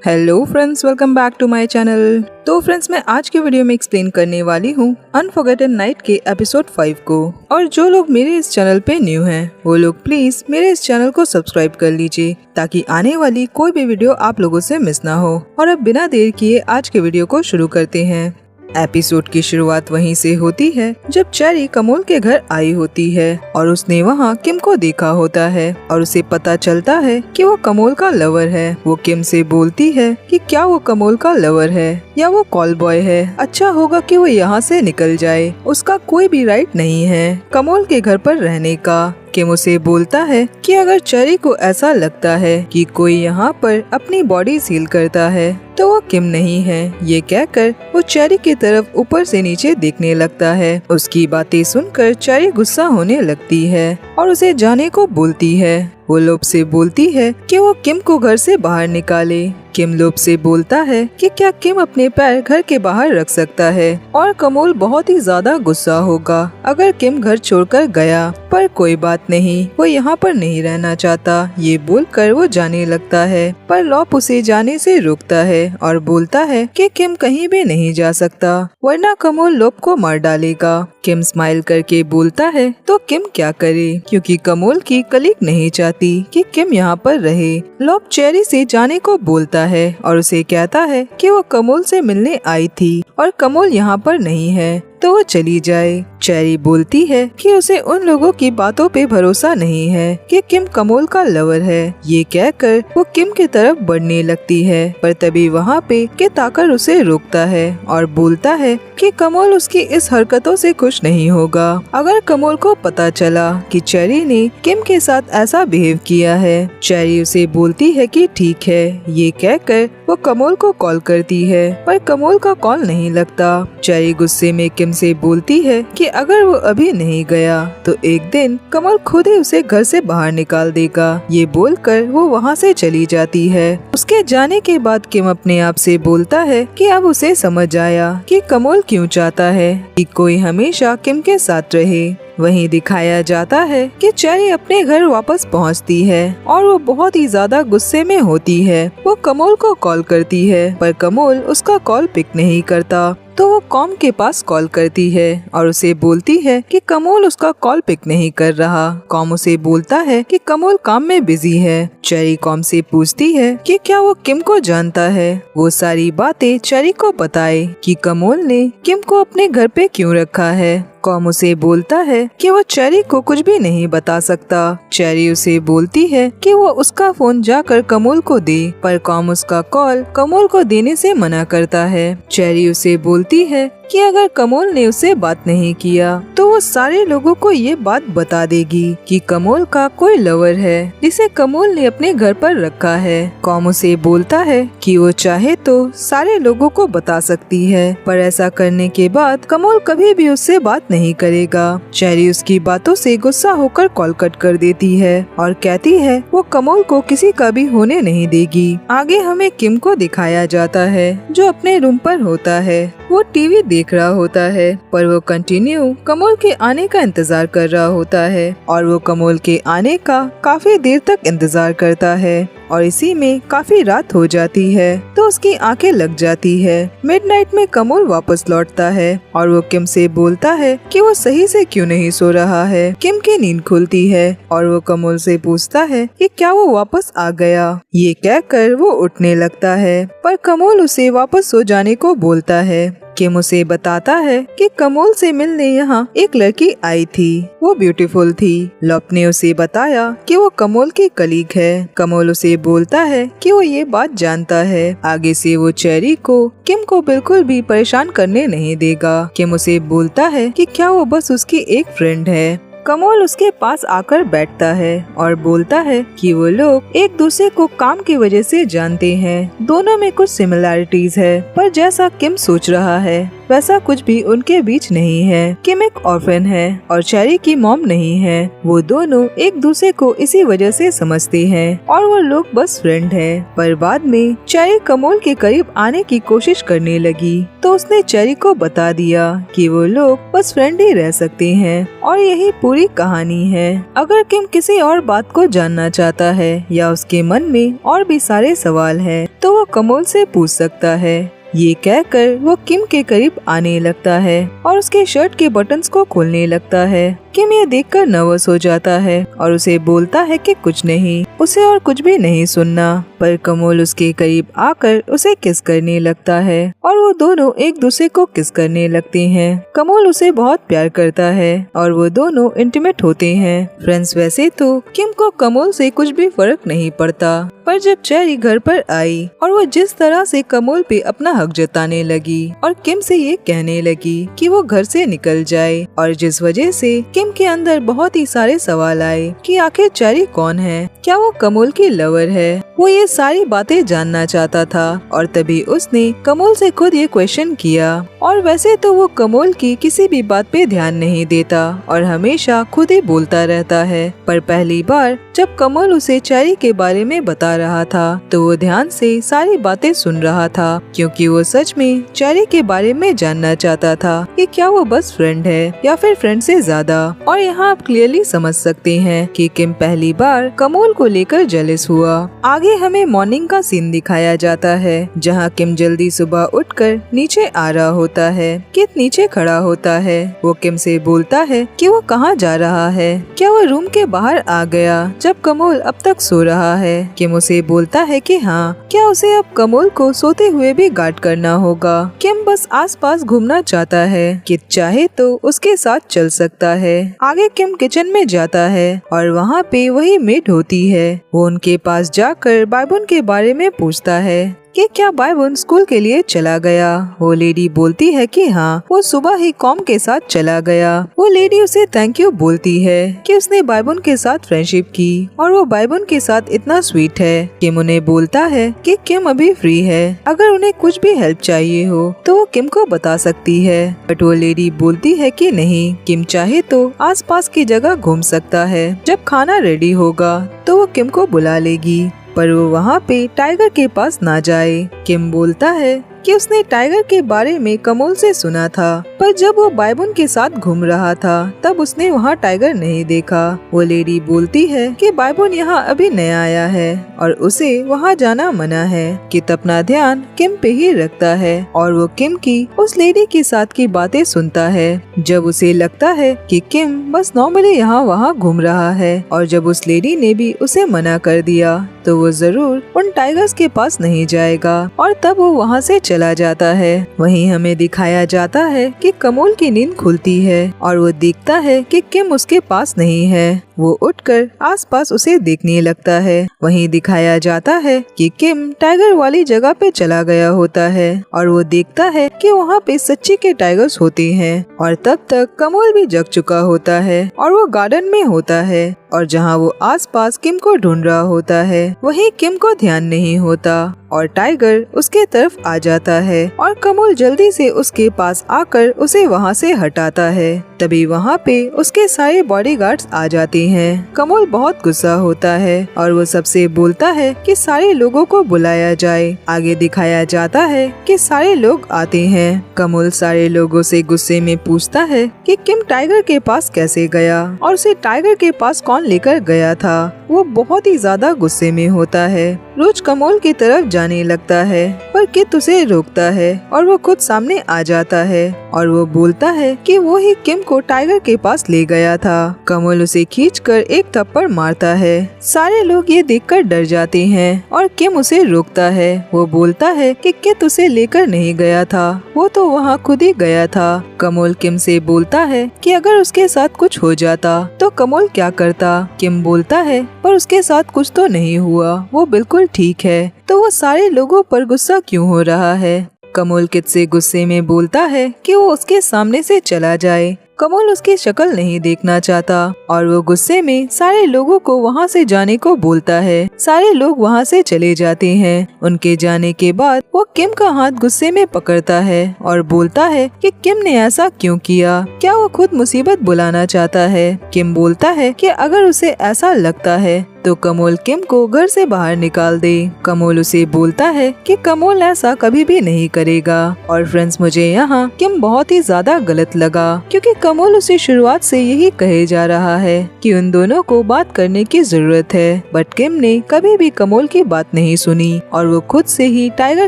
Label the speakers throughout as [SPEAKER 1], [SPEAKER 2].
[SPEAKER 1] Hello friends, welcome back to my channel. तो friends, मैं आज के वीडियो में एक्सप्लेन करने वाली हूँ अनफॉरगेटन नाइट के एपिसोड 5 को। और जो लोग मेरे इस चैनल पे न्यू हैं, वो लोग प्लीज मेरे इस चैनल को सब्सक्राइब कर लीजिए ताकि आने वाली कोई भी वीडियो आप लोगों से मिस ना हो। और अब बिना देर किए आज के वीडियो को शुरू करते हैं। एपिसोड की शुरुआत वहीं से होती है जब चेरी कमोल के घर आई होती है और उसने वहाँ किम को देखा होता है और उसे पता चलता है कि वो कमोल का लवर है। वो किम से बोलती है कि क्या वो कमोल का लवर है या वो कॉल बॉय है। अच्छा होगा कि वो यहाँ से निकल जाए, उसका कोई भी राइट नहीं है कमोल के घर पर रहने का। किम उसे बोलता है कि अगर चेरी को ऐसा लगता है कि कोई यहाँ पर अपनी बॉडी सील करता है तो वो किम नहीं है। ये कहकर वो चेरी की तरफ ऊपर से नीचे देखने लगता है। उसकी बातें सुनकर चेरी गुस्सा होने लगती है और उसे जाने को बोलती है। वो लोब से बोलती है कि वो किम को घर से बाहर निकाले। किम लोब से बोलता है कि क्या किम अपने पैर घर के बाहर रख सकता है और कमोल बहुत ही ज्यादा गुस्सा होगा अगर किम घर छोड़कर गया। पर कोई बात नहीं, वो यहाँ पर नहीं रहना चाहता। ये बोलकर वो जाने लगता है, पर लॉप उसे जाने से रोकता है और बोलता है कि किम कहीं भी नहीं जा सकता वरना कमोल लॉप को मार डालेगा। किम स्माइल करके बोलता है तो किम क्या करे, क्योंकि कमोल की कलीग नहीं चाहती कि किम यहाँ पर रहे। लॉप चेरी से जाने को बोलता है और उसे कहता है कि वो कमोल से मिलने आई थी और कमोल यहाँ पर नहीं है तो वो चली जाए। चेरी बोलती है कि उसे उन लोगों की बातों पे भरोसा नहीं है कि किम कमोल का लवर है। ये कहकर वो किम की तरफ बढ़ने लगती है, पर तभी वहाँ पे कित आकर उसे रोकता है और बोलता है कि कमोल उसकी इस हरकतों से खुश नहीं होगा। अगर कमोल को पता चला कि चेरी ने किम के साथ ऐसा बिहेव किया है। चेरी उसे बोलती है कि ठीक है। ये कहकर वो कमोल को कॉल करती है, पर कमोल का कॉल नहीं लगता। चेरी गुस्से में किम से बोलती है कि अगर वो अभी नहीं गया तो एक दिन कमल खुद ही उसे घर से बाहर निकाल देगा। ये बोलकर वो वहाँ से चली जाती है। उसके जाने के बाद किम अपने आप से बोलता है कि अब उसे समझ आया कि कमल क्यों चाहता है कि कोई हमेशा किम के साथ रहे। वहीं दिखाया जाता है कि चेरी अपने घर वापस पहुंचती है और वो बहुत ही ज्यादा गुस्से में होती है। वो कमोल को कॉल करती है, पर कमोल उसका कॉल पिक नहीं करता। तो वो कॉम के पास कॉल करती है और उसे बोलती है कि कमोल उसका कॉल पिक नहीं कर रहा। कॉम उसे बोलता है कि कमोल काम में बिजी है। चेरी कॉम से पूछती है कि क्या वो किम को जानता है। वो सारी बातें चेरी को बताए कि कमोल ने किम को अपने घर पे क्यों रखा है। कॉम उसे बोलता है कि वो चेरी को कुछ भी नहीं बता सकता। चेरी उसे बोलती है कि वो उसका फोन जाकर कमोल को दे, पर कॉम उसका कॉल कमोल को देने से मना करता है। चेरी उसे बोलती है कि अगर कमोल ने उसे बात नहीं किया तो वो सारे लोगों को ये बात बता देगी कि कमोल का कोई लवर है जिसे कमोल ने अपने घर पर रखा है। कॉम उसे बोलता है कि वो चाहे तो सारे लोगों को बता सकती है, पर ऐसा करने के बाद कमोल कभी भी उससे बात नहीं करेगा। चेरी उसकी बातों से गुस्सा होकर कॉल कट कर देती है और कहती है वो कमोल को किसी का भी होने नहीं देगी। आगे हमें किम को दिखाया जाता है जो अपने रूम पर होता है। वो टीवी देख रहा होता है, पर वो कंटिन्यू कमोल के आने का इंतजार कर रहा होता है और वो कमोल के आने का काफी देर तक इंतजार करता है और इसी में काफी रात हो जाती है तो उसकी आंखें लग जाती है। मिडनाइट में कमोल वापस लौटता है और वो किम से बोलता है कि वो सही से क्यों नहीं सो रहा है। किम की नींद खुलती है और वो कमोल से पूछता है कि क्या वो वापस आ गया। ये कहकर वो उठने लगता है, पर कमोल उसे वापस सो जाने को बोलता है। किम उसे बताता है कि कमोल से मिलने यहाँ एक लड़की आई थी, वो ब्यूटीफुल थी। लॉप ने उसे बताया कि वो कमोल की कलीग है। कमोल उसे बोलता है कि वो ये बात जानता है। आगे से वो चेरी को किम को बिल्कुल भी परेशान करने नहीं देगा। किम उसे बोलता है कि क्या वो बस उसकी एक फ्रेंड है। कमोल उसके पास आकर बैठता है और बोलता है कि वो लोग एक दूसरे को काम की वजह से जानते हैं। दोनों में कुछ सिमिलैरिटीज है, पर जैसा किम सोच रहा है वैसा कुछ भी उनके बीच नहीं है। किम एक ऑर्फन है और चेरी की मॉम नहीं है। वो दोनों एक दूसरे को इसी वजह से समझते हैं और वो लोग बस फ्रेंड है। पर बाद में चेरी कमोल के करीब आने की कोशिश करने लगी तो उसने चेरी को बता दिया कि वो लोग बस फ्रेंड ही रह सकते हैं और यही पूरी कहानी है। अगर किम किसी और बात को जानना चाहता है या उसके मन में और भी सारे सवाल है तो वो कमोल से पूछ सकता है। ये कहकर वो किम के करीब आने लगता है और उसके शर्ट के बटन्स को खोलने लगता है। किम ये देखकर नर्वस हो जाता है और उसे बोलता है कि कुछ नहीं, उसे और कुछ भी नहीं सुनना। पर कमोल उसके करीब आकर उसे किस करने लगता है और वो दोनों एक दूसरे को किस करने लगते हैं। कमोल उसे बहुत प्यार करता है और वो दोनों इंटीमेट होते हैं। फ्रेंड्स, वैसे तो किम को कमोल से कुछ भी फर्क नहीं पड़ता, पर जब चेरी घर पर आई और वो जिस तरह से कमोल पे अपना हक जताने लगी और किम से ये कहने लगी कि वो घर से निकल जाए, और जिस वजह से किम के अंदर बहुत ही सारे सवाल आए कि आखिर चेरी कौन है, क्या वो कमोल की लवर है। वो ये सारी बातें जानना चाहता था और तभी उसने कमोल से खुद ये क्वेश्चन किया। और वैसे तो वो कमोल की किसी भी बात पे ध्यान नहीं देता और हमेशा खुद ही बोलता रहता है, पर पहली बार जब कमोल उसे चेरी के बारे में बता रहा था तो वो ध्यान से सारी बातें सुन रहा था, क्योंकि वो सच में चेरी के बारे में जानना चाहता था कि क्या वो बस फ्रेंड है या फिर फ्रेंड से ज्यादा। और यहाँ आप क्लियरली समझ सकते हैं कि किम पहली बार कमोल को लेकर जेलस हुआ। आगे हमें मॉर्निंग का सीन दिखाया जाता है जहाँ किम जल्दी सुबह उठकर नीचे आ रहा होता है। कित नीचे खड़ा होता है। वो किम से बोलता है कि वो कहाँ जा रहा है, क्या वो रूम के बाहर आ गया जब कमोल अब तक सो रहा है। किम उसे बोलता है कि हाँ, क्या उसे अब कमोल को सोते हुए भी गार्ड करना होगा। किम बस आसपास घूमना चाहता है, कित चाहे तो उसके साथ चल सकता है। आगे किम किचन में जाता है और वहाँ पे वही मेड होती है। वो उनके पास जाकर बायबुन के बारे में पूछता है कि क्या बायबुन स्कूल के लिए चला गया। वो लेडी बोलती है कि हाँ, वो सुबह ही कॉम के साथ चला गया। वो लेडी उसे थैंक यू बोलती है कि उसने बायबुन के साथ फ्रेंडशिप की और वो बायबुन के साथ इतना स्वीट है। किम उन्हें बोलता है कि किम अभी फ्री है, अगर उन्हें कुछ भी हेल्प चाहिए हो तो वो किम को बता सकती है। बट वो लेडी बोलती है कि नहीं, किम चाहे तो आसपास की जगह घूम सकता है, जब खाना रेडी होगा तो वो किम को बुला लेगी, पर वो वहाँ पे टाइगर के पास ना जाए। किम बोलता है कि उसने टाइगर के बारे में कमोल से सुना था, पर जब वो बायबुन के साथ घूम रहा था तब उसने वहाँ टाइगर नहीं देखा। वो लेडी बोलती है कि बायबुन यहाँ अभी नया आया है और उसे वहाँ जाना मना है। कित अपना ध्यान किम पे ही रखता है और वो किम की उस लेडी के साथ की बातें सुनता है। जब उसे लगता है कि किम बस नॉर्मली यहाँ वहाँ घूम रहा है और जब उस लेडी ने भी उसे मना कर दिया तो वो जरूर उन टाइगर्स के पास नहीं जाएगा और तब वो वहाँ से चला जाता है। वहीं हमें दिखाया जाता है कि कमोल की नींद खुलती है और वो देखता है कि किम उसके पास नहीं है। वो उठकर आसपास उसे देखने लगता है। वहीं दिखाया जाता है कि किम टाइगर वाली जगह पे चला गया होता है और वो देखता है कि वहाँ पे सच्ची के टाइगर्स होते हैं और तब तक कमोल भी जग चुका होता है और वो गार्डन में होता है और जहाँ वो आसपास किम को ढूंढ रहा होता है वहीं किम को ध्यान नहीं होता और टाइगर उसके तरफ आ जाता है और कमोल जल्दी से उसके पास आकर उसे वहाँ से हटाता है। तभी वहाँ पे उसके सारे बॉडीगार्ड्स आ जाते हैं। कमोल बहुत गुस्सा होता है और वो सबसे बोलता है कि सारे लोगों को बुलाया जाए। आगे दिखाया जाता है कि सारे लोग आते हैं। कमोल सारे लोगों से गुस्से में पूछता है कि किम टाइगर के पास कैसे गया और उसे टाइगर के पास कौन लेकर गया था। वो बहुत ही ज्यादा गुस्से में होता है। रोज कमोल की तरफ जाने लगता है पर कित उसे रोकता है और वो खुद सामने आ जाता है और वो बोलता है कि वो ही किम को टाइगर के पास ले गया था। कमोल उसे खींचकर एक थप्पड़ मारता है। सारे लोग ये देखकर डर जाते हैं और किम उसे रोकता है। वो बोलता है कि कित उसे लेकर नहीं गया था, वो तो वहाँ खुद ही गया था। कमोल किम से बोलता है कि अगर उसके साथ कुछ हो जाता तो कमोल क्या करता। किम बोलता है पर उसके साथ कुछ तो नहीं हुआ, वो बिल्कुल ठीक है, तो वो सारे लोगों पर गुस्सा क्यों हो रहा है। कमोल कित से गुस्से में बोलता है कि वो उसके सामने से चला जाए। कमल उसकी शक्ल नहीं देखना चाहता और वो गुस्से में सारे लोगों को वहाँ से जाने को बोलता है। सारे लोग वहाँ से चले जाते हैं। उनके जाने के बाद वो किम का हाथ गुस्से में पकड़ता है और बोलता है कि किम ने ऐसा क्यों किया, क्या वो खुद मुसीबत बुलाना चाहता है। किम बोलता है कि अगर उसे ऐसा लगता है तो कमल किम को घर से बाहर निकाल दे। कमल उसे बोलता है कि कमल ऐसा कभी भी नहीं करेगा। और फ्रेंड्स, मुझे यहाँ किम बहुत ही ज्यादा गलत लगा क्योंकि कमल उसे शुरुआत से यही कहे जा रहा है कि उन दोनों को बात करने की जरूरत है, बट किम ने कभी भी कमल की बात नहीं सुनी और वो खुद से ही टाइगर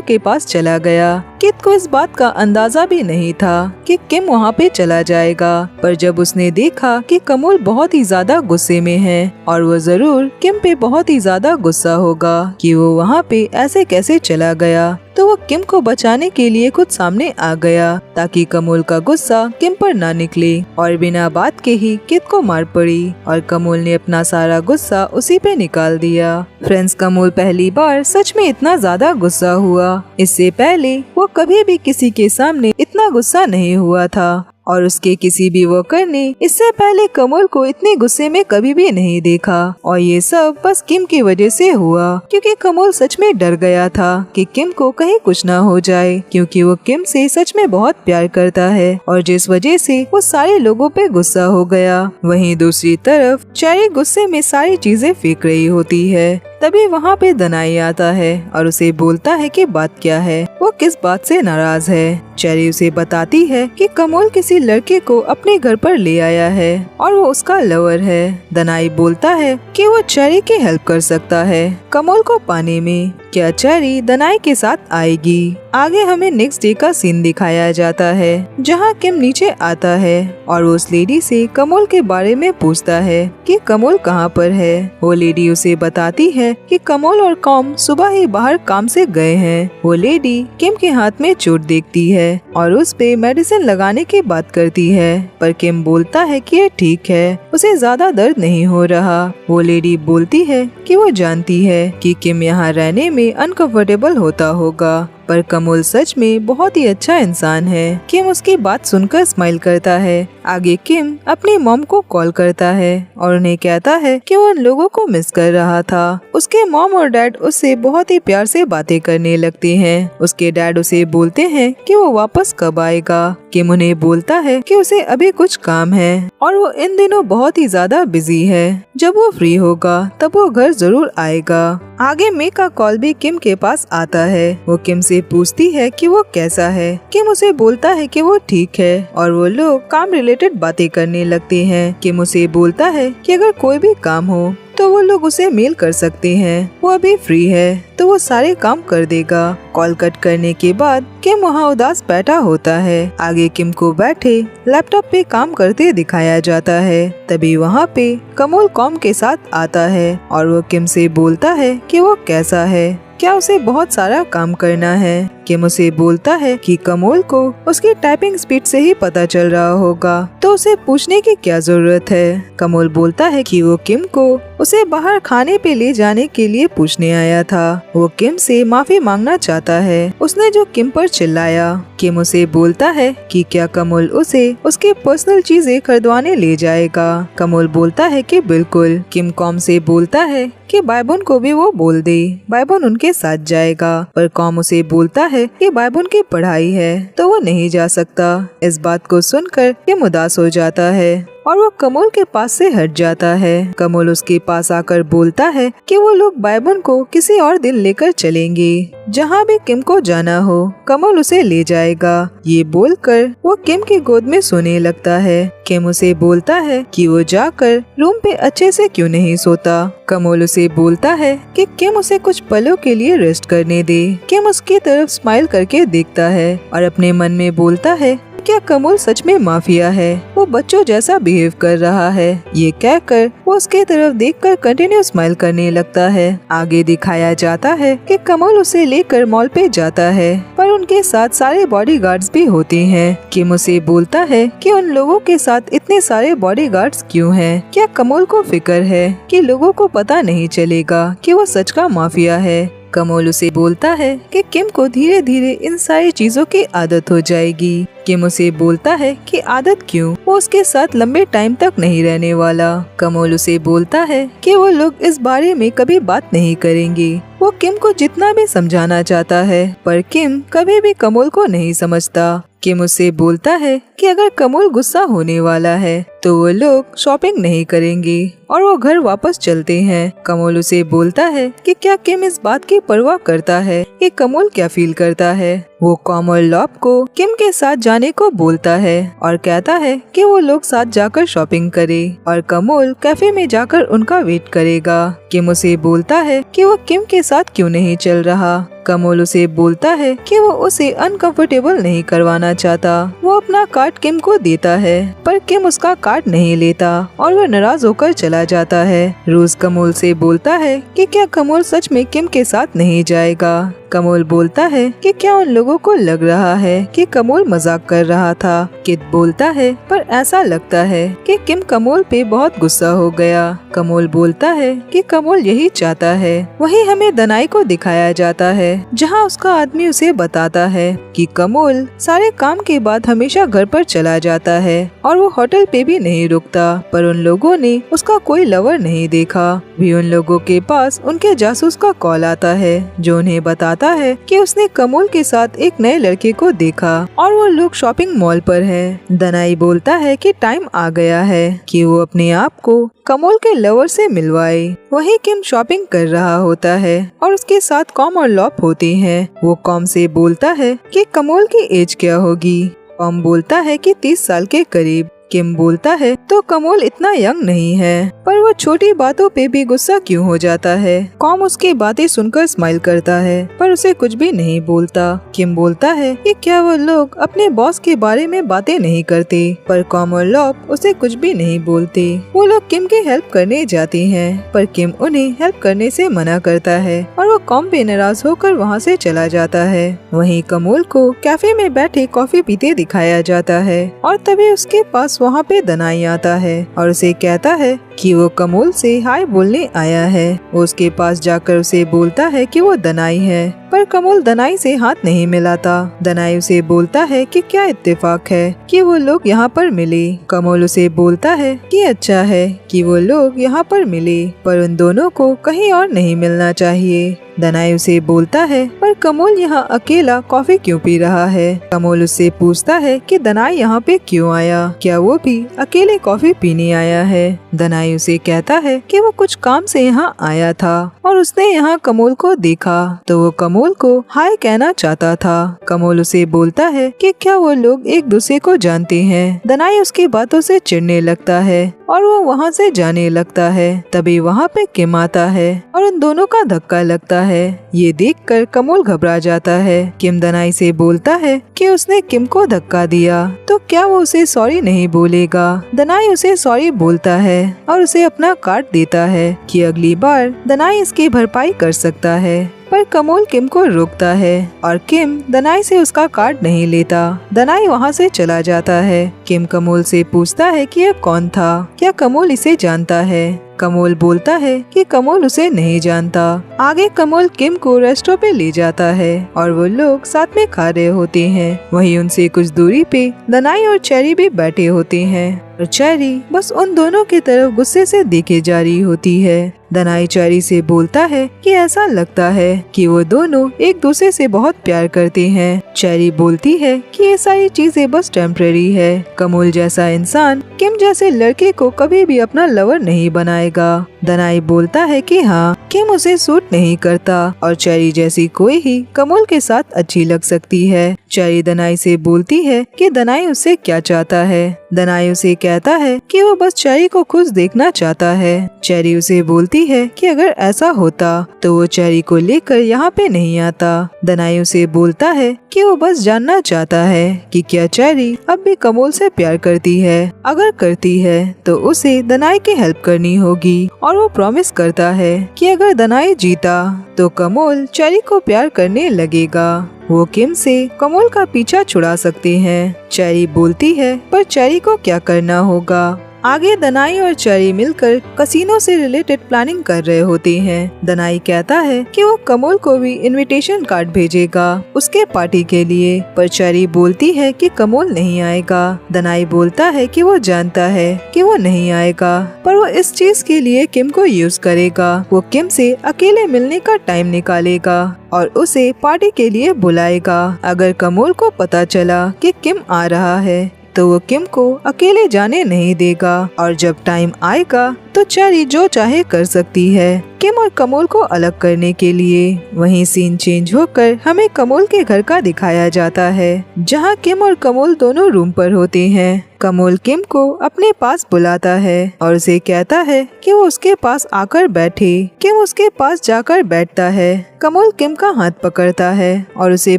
[SPEAKER 1] के पास चला गया। कित को इस बात का अंदाजा भी नहीं था कि किम वहाँ पे चला जाएगा, पर जब उसने देखा कि कमल बहुत ही ज्यादा गुस्से में है और वो जरूर किम पे बहुत ही ज्यादा गुस्सा होगा कि वो वहाँ पे ऐसे कैसे चला गया, तो वो किम को बचाने के लिए खुद सामने आ गया ताकि कमल का गुस्सा किम पर ना निकले और बिना बात के ही कित को मार पड़ी और कमल ने अपना सारा गुस्सा उसी पे निकाल दिया। फ्रेंड्स, कमल पहली बार सच में इतना ज्यादा गुस्सा हुआ। इससे पहले वो कभी भी किसी के सामने इतना गुस्सा नहीं हुआ था और उसके किसी भी वर्कर ने इससे पहले कमल को इतने गुस्से में कभी भी नहीं देखा। और ये सब बस किम की वजह से हुआ क्योंकि कमल सच में डर गया था कि किम को कहीं कुछ ना हो जाए, क्योंकि वो किम से सच में बहुत प्यार करता है और जिस वजह से वो सारे लोगों पे गुस्सा हो गया। वहीं दूसरी तरफ चेरी गुस्से में सारी चीजें फेंक रही होती है। तभी वहाँ पे दनाई आता है और उसे बोलता है कि बात क्या है, वो किस बात से नाराज है। चेरी उसे बताती है कि कमल किसी लड़के को अपने घर पर ले आया है और वो उसका लवर है। दनाई बोलता है कि वो चेरी की हेल्प कर सकता है कमल को पाने में। क्या चेरी दनाई के साथ आएगी? आगे हमें नेक्स्ट डे का सीन दिखाया जाता है जहाँ किम नीचे आता है और वो उस लेडी से कमल के बारे में पूछता है कि कमल कहाँ पर है। वो लेडी उसे बताती है कि कमल और कॉम सुबह ही बाहर काम से गए हैं। वो लेडी किम के हाथ में चोट देखती है और उस पे मेडिसिन लगाने की बात करती है, पर किम बोलता है कि ये ठीक है, उसे ज्यादा दर्द नहीं हो रहा। वो लेडी बोलती है कि वो जानती है कि किम यहाँ रहने में अनकंफर्टेबल होता होगा, पर कमल सच में बहुत ही अच्छा इंसान है। किम उसकी बात सुनकर स्माइल करता है। आगे किम अपनी मॉम को कॉल करता है और उन्हें कहता है कि वो उन लोगों को मिस कर रहा था। उसके मॉम और डैड उससे बहुत ही प्यार से बातें करने लगते हैं। उसके डैड उसे बोलते हैं कि वो वापस कब आएगा। किम उन्हें बोलता है कि उसे अभी कुछ काम है और वो इन दिनों बहुत ही ज्यादा बिजी है। जब वो फ्री होगा तब वो घर जरूर आएगा। आगे मे का कॉल भी किम के पास आता है। वो किम से पूछती है कि वो कैसा है। किम उसे बोलता है कि वो ठीक है और वो लोग काम रिलेटेड बातें करने लगते हैं। किम उसे बोलता है कि अगर कोई भी काम हो तो वो लोग उसे मेल कर सकते हैं, वो अभी फ्री है तो वो सारे काम कर देगा। कॉल कट करने के बाद किम वहाँ उदास बैठा होता है। आगे किम को बैठे लैपटॉप पे काम करते दिखाया जाता है। तभी वहाँ पे कमल कॉम के साथ आता है और वो किम से बोलता है कि वो कैसा है, क्या उसे बहुत सारा काम करना है। किम उसे बोलता है कि कमल को उसकी टाइपिंग स्पीड से ही पता चल रहा होगा तो उसे पूछने की क्या जरूरत है। कमल बोलता है कि वो किम को उसे बाहर खाने पे ले जाने के लिए पूछने आया था। वो किम से माफी मांगना चाहता है उसने जो किम पर चिल्लाया। किम उसे बोलता है कि क्या कमल उसे उसके पर्सनल चीजें खरीदवाने ले जाएगा। कमल बोलता है कि बिल्कुल। किम कॉम से बोलता है कि बायबुन को भी वो बोल दे, बायबुन उनके साथ जाएगा, पर कॉम उसे बोलता है कि बायबुन की पढ़ाई है तो वो नहीं जा सकता। इस बात को सुनकर किम उदास हो जाता है और वो कमल के पास से हट जाता है। कमल उसके पास आकर बोलता है कि वो लोग बायबुन को किसी और दिन लेकर चलेंगे, जहाँ भी किम को जाना हो कमल उसे ले जाएगा। ये बोलकर वो किम की गोद में सोने लगता है। किम उसे बोलता है कि वो जाकर रूम पे अच्छे से क्यों नहीं सोता। कमल उसे बोलता है कि किम उसे कुछ पलों के लिए रेस्ट करने दे। किम उसकी तरफ स्माइल करके देखता है और अपने मन में बोलता है क्या कमल सच में माफिया है, वो बच्चों जैसा बिहेव कर रहा है। ये कहकर वो उसके तरफ देखकर कंटिन्यू स्माइल करने लगता है। आगे दिखाया जाता है कि कमल उसे लेकर मॉल पे जाता है, पर उनके साथ सारे बॉडीगार्ड्स भी होते हैं। किम उसे बोलता है कि उन लोगों के साथ इतने सारे बॉडीगार्ड्स क्यों हैं? क्या कमल को फिक्र है कि लोगों को पता नहीं चलेगा कि वो सच का माफिया है? कमोल उसे बोलता है कि किम को धीरे धीरे इन सारी चीजों की आदत हो जाएगी। किम उसे बोलता है कि आदत क्यों, वो उसके साथ लंबे टाइम तक नहीं रहने वाला। कमोल उसे बोलता है कि वो लोग इस बारे में कभी बात नहीं करेंगे। वो किम को जितना भी समझाना चाहता है पर किम कभी भी कमोल को नहीं समझता। किम उसे बोलता है कि अगर कमोल गुस्सा होने वाला है तो वो लोग शॉपिंग नहीं करेंगे और वो घर वापस चलते हैं। कमोल उसे बोलता है कि क्या किम इस बात की परवाह करता है कि कमोल क्या फील करता है। वो कॉम और लॉप को किम के साथ जाने को बोलता है और कहता है कि वो लोग साथ जाकर शॉपिंग करे और कमोल कैफे में जाकर उनका वेट करेगा। किम उसे बोलता है कि वो किम के साथ क्यों नहीं चल रहा। कमोल उसे बोलता है कि वो उसे अनकंफर्टेबल नहीं करवाना चाहता। वो अपना कार्ड किम को देता है पर किम उसका कार्ड नहीं लेता और वो नाराज होकर चला जाता है। रोज कमोल से बोलता है कि क्या कमोल सच में किम के साथ नहीं जाएगा। कमोल बोलता है कि क्या उन लोगों को लग रहा है कि कमोल मजाक कर रहा था। कित बोलता है पर ऐसा लगता है कि किम कमोल पे बहुत गुस्सा हो गया। कमोल बोलता है कि कमोल यही चाहता है। वहीं हमें दनाई को दिखाया जाता है जहां उसका आदमी उसे बताता है कि कमोल सारे काम के बाद हमेशा घर पर चला जाता है और वो होटल पे भी नहीं रुकता। पर उन लोगों ने उसका कोई लवर नहीं देखा। भी उन लोगों के पास उनके जासूस का कॉल आता है जो उन्हें बताता है कि उसने कमोल के साथ एक नए लड़के को देखा और वो लोग शॉपिंग मॉल पर हैं। दनाई बोलता है कि टाइम आ गया है कि वो अपने आप को कमोल के लवर से मिलवाए। वहीं किम शॉपिंग कर रहा होता है और उसके साथ कॉम और लॉप होते हैं। वो कॉम से बोलता है कि कमोल की एज क्या होगी। कॉम बोलता है कि 30 साल के करीब। किम बोलता है तो कमोल इतना यंग नहीं है पर वो छोटी बातों पे भी गुस्सा क्यों हो जाता है। कॉम उसकी बातें सुनकर स्माइल करता है पर उसे कुछ भी नहीं बोलता। किम बोलता है कि क्या वो लोग अपने बॉस के बारे में बातें नहीं करते पर कॉम और लॉप उसे कुछ भी नहीं बोलते। वो लोग किम की हेल्प करने जाते हैं पर किम उन्हें हेल्प करने से मना करता है और वो कॉम पे नाराज होकर वहाँ से चला जाता है। वहीं कमोल को कैफे में बैठे कॉफी पीते दिखाया जाता है और तभी उसके पास वहाँ पे दनाई आता है और उसे कहता है कि वो कमोल से हाय बोलने आया है। वो उसके पास जाकर उसे बोलता है कि वो दनाई है पर कमोल दनाई से हाथ नहीं मिलाता। दनाई उसे बोलता है कि क्या इत्तेफाक है कि वो लोग यहाँ पर मिले। कमोल उसे बोलता है कि अच्छा है कि वो लोग यहाँ पर मिले पर उन दोनों को कहीं और नहीं मिलना चाहिए। दनाई उसे बोलता है पर कमोल यहाँ अकेला कॉफी क्यों पी रहा है। कमोल उससे पूछता है कि दनाई यहाँ पे क्यों आया, क्या वो भी अकेले कॉफी पीने आया है। दनाई उसे कहता है कि वो कुछ काम से यहाँ आया था और उसने यहाँ कमोल को देखा तो वो कमोल को हाय कहना चाहता था। कमोल उसे बोलता है कि क्या वो लोग एक दूसरे को जानते हैं। दनाई उसकी बातों से चिढ़ने लगता है और वो वहाँ से जाने लगता है। तभी वहाँ पे किम आता है और उन दोनों का धक्का लगता है। ये देखकर कमोल घबरा जाता है। किम दनाई से बोलता है कि उसने किम को धक्का दिया तो क्या वो उसे सॉरी नहीं बोलेगा। दनाई उसे सॉरी बोलता है और उसे अपना कार्ड देता है कि अगली बार दनाई इसकी भरपाई कर सकता है। पर कमोल किम को रोकता है और किम दनाई से उसका कार्ड नहीं लेता। दनाई वहाँ से चला जाता है। किम कमोल से पूछता है कि यह कौन था, क्या कमोल इसे जानता है। कमोल बोलता है कि कमोल उसे नहीं जानता। आगे कमोल किम को रेस्टोरेंट पे ले जाता है और वो लोग साथ में खा रहे होते हैं। वहीं उनसे कुछ दूरी पे दनाई और चेरी भी बैठे होते हैं और चेरी बस उन दोनों की तरफ गुस्से से देखे जा रही होती है। दनाई चेरी से बोलता है कि ऐसा लगता है कि वो दोनों एक दूसरे से बहुत प्यार करते हैं। चेरी बोलती है कि ये सारी चीजें बस टेम्परेरी है। कमोल जैसा इंसान किम जैसे लड़के को कभी भी अपना लवर नहीं बनाएगा। दनाई बोलता है कि हाँ, किम उसे सूट नहीं करता और चेरी जैसी कोई ही कमोल के साथ अच्छी लग सकती है। चेरी दनाई से बोलती है कि दनाई उससे क्या चाहता है। दनाई उसे कहता है कि वो बस चेरी को खुश देखना चाहता है। चेरी उसे बोलती है कि अगर ऐसा होता तो वो चेरी को लेकर यहाँ पे नहीं आता। दनाई उसे बोलता है कि वो बस जानना चाहता है कि क्या चेरी अब भी कमोल से प्यार करती है। अगर करती है तो उसे दनाई की हेल्प करनी होगी और वो प्रॉमिस करता है कि अगर दनाई जीता तो कमोल चेरी को प्यार करने लगेगा। वो किम से कमोल का पीछा छुड़ा सकते हैं। चेरी बोलती है पर चेरी को क्या करना होगा। आगे दनाई और चेरी मिलकर कसिनो से रिलेटेड प्लानिंग कर रहे होते हैं। दनाई कहता है कि वो कमल को भी इनविटेशन कार्ड भेजेगा उसके पार्टी के लिए, पर चेरी बोलती है कि कमल नहीं आएगा। दनाई बोलता है कि वो जानता है कि वो नहीं आएगा, पर वो इस चीज के लिए किम को यूज करेगा। वो किम से अकेले मिलने का टाइम निकालेगा और उसे पार्टी के लिए बुलाएगा। अगर कमल को पता चला कि किम आ रहा है तो वो किम को अकेले जाने नहीं देगा और जब टाइम आएगा तो चेरी जो चाहे कर सकती है किम और कमल को अलग करने के लिए। वहीं सीन चेंज होकर हमें कमल के घर का दिखाया जाता है, जहां किम और कमल दोनों रूम पर होते हैं। कमल किम को अपने पास बुलाता है और उसे कहता है कि वो उसके पास आकर बैठे। किम उसके पास जाकर बैठता है। कमल किम का हाथ पकड़ता है और उसे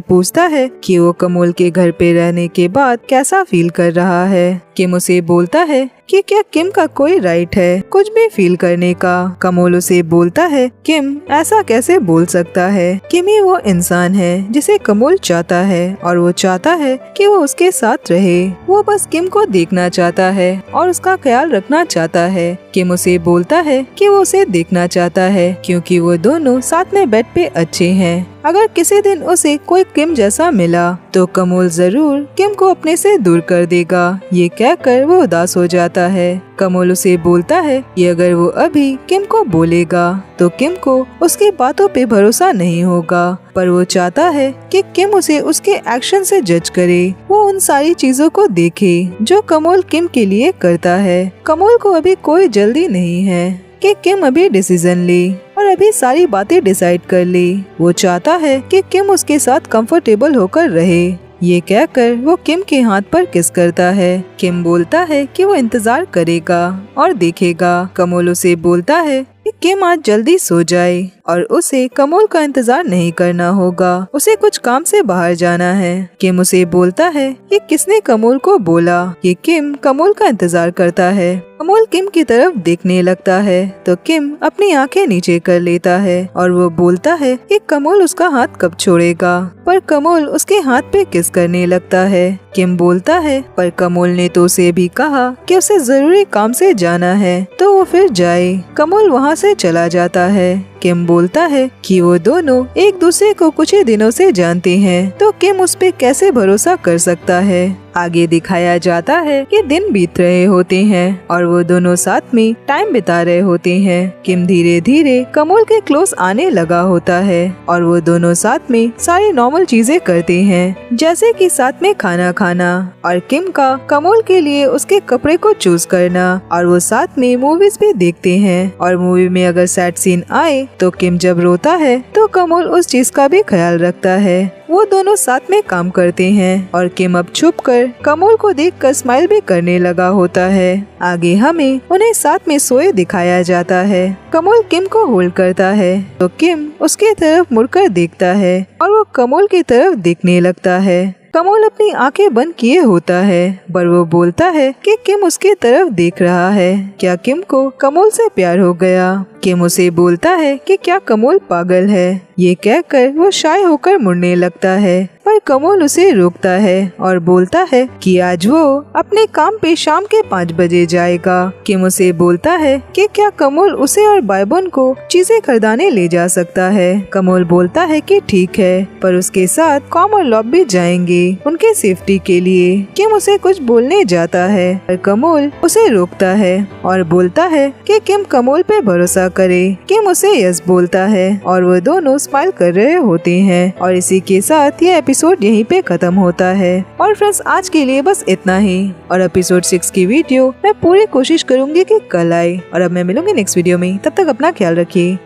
[SPEAKER 1] पूछता है कि वो कमल के घर पे रहने के बाद कैसा फील कर रहा है। किम उसे बोलता है कि क्या किम का कोई राइट है कुछ भी फील करने का। कमल उसे बोलता है किम ऐसा कैसे बोल सकता है, किम ही वो इंसान है जिसे कमल चाहता है और वो चाहता है कि वो उसके साथ रहे। वो बस किम को देखना चाहता है और उसका ख्याल रखना चाहता है। किम उसे बोलता है कि वो उसे देखना चाहता है क्योंकि वो दोनों साथ में बेड पे अच्छे हैं। अगर किसी दिन उसे कोई किम जैसा मिला तो कमल जरूर किम को अपने से दूर कर देगा। ये कहकर वो उदास हो जाता है। कमल उसे बोलता है कि अगर वो अभी किम को बोलेगा तो किम को उसकी बातों पे भरोसा नहीं होगा, पर वो चाहता है कि किम उसे उसके एक्शन से जज करे। वो उन सारी चीजों को देखे जो कमल किम के लिए करता है। कमल को अभी कोई जल्दी नहीं है कि किम अभी डिसीजन ले और अभी सारी बातें डिसाइड कर ले। वो चाहता है कि किम उसके साथ कंफर्टेबल होकर रहे। ये कहकर वो किम के हाथ पर किस करता है। किम बोलता है कि वो इंतजार करेगा और देखेगा। कमल उसे बोलता है कि किम आज जल्दी सो जाए और उसे कमल का इंतजार नहीं करना होगा, उसे कुछ काम से बाहर जाना है। किम उसे बोलता है कि किसने कमल को बोला कि किम कमल का इंतजार करता है। कमल किम की तरफ देखने लगता है तो किम अपनी आंखें नीचे कर लेता है और वो बोलता है कि कमल उसका हाथ कब छोड़ेगा, पर कमल उसके हाथ पे किस करने लगता है। किम बोलता है पर कमल ने तो उसे भी कहा कि उसे जरूरी काम से जाना है तो वो फिर जाए। कमल वहाँ से चला जाता है। किम बोलता है कि वो दोनों एक दूसरे को कुछ ही दिनों से जानते हैं तो किम उस पे कैसे भरोसा कर सकता है। आगे दिखाया जाता है कि दिन बीत रहे होते हैं और वो दोनों साथ में टाइम बिता रहे होते हैं। किम धीरे धीरे कमल के क्लोज आने लगा होता है और वो दोनों साथ में सारी नॉर्मल चीजें करते हैं, जैसे कि साथ में खाना खाना और किम का कमल के लिए उसके कपड़े को चूज करना, और वो साथ में मूवीज भी देखते हैं और मूवी में अगर सैड सीन आए तो किम जब रोता है तो कमल उस चीज का भी ख्याल रखता है। वो दोनों साथ में काम करते हैं और किम अब छुपकर कमल को देखकर स्माइल भी करने लगा होता है। आगे हमें उन्हें साथ में सोए दिखाया जाता है। कमल किम को होल्ड करता है तो किम उसके तरफ मुड़कर देखता है और वो कमल की तरफ देखने लगता है। कमल अपनी आंखें बंद किए होता है पर वो बोलता है कि किम उसके तरफ देख रहा है। क्या किम को कमल से प्यार हो गया? किम उसे बोलता है कि क्या कमल पागल है? ये कहकर वो शाय होकर मुड़ने लगता है पर कमल उसे रोकता है और बोलता है कि आज वो अपने काम पे शाम के 5 बजे जाएगा। किम उसे बोलता है कि क्या कमल उसे और बायबन को चीजें खरीदाने ले जा सकता है। कमल बोलता है कि ठीक है, पर उसके साथ कॉम और लॉब भी जाएंगे उनके सेफ्टी के लिए। किम उसे कुछ बोलने जाता है पर कमल उसे रोकता है और बोलता है कि किम कमल पे भरोसा करे। किम उसे यस बोलता है और वो दोनों स्माइल कर रहे होते हैं और इसी के साथ ये एपिसोड यहीं पे खत्म होता है। और फ्रेंड्स आज के लिए बस इतना ही, और एपिसोड 6 की वीडियो मैं पूरी कोशिश करूंगी कि कल आए। और अब मैं मिलूंगी नेक्स्ट वीडियो में, तब तक अपना ख्याल रखिए।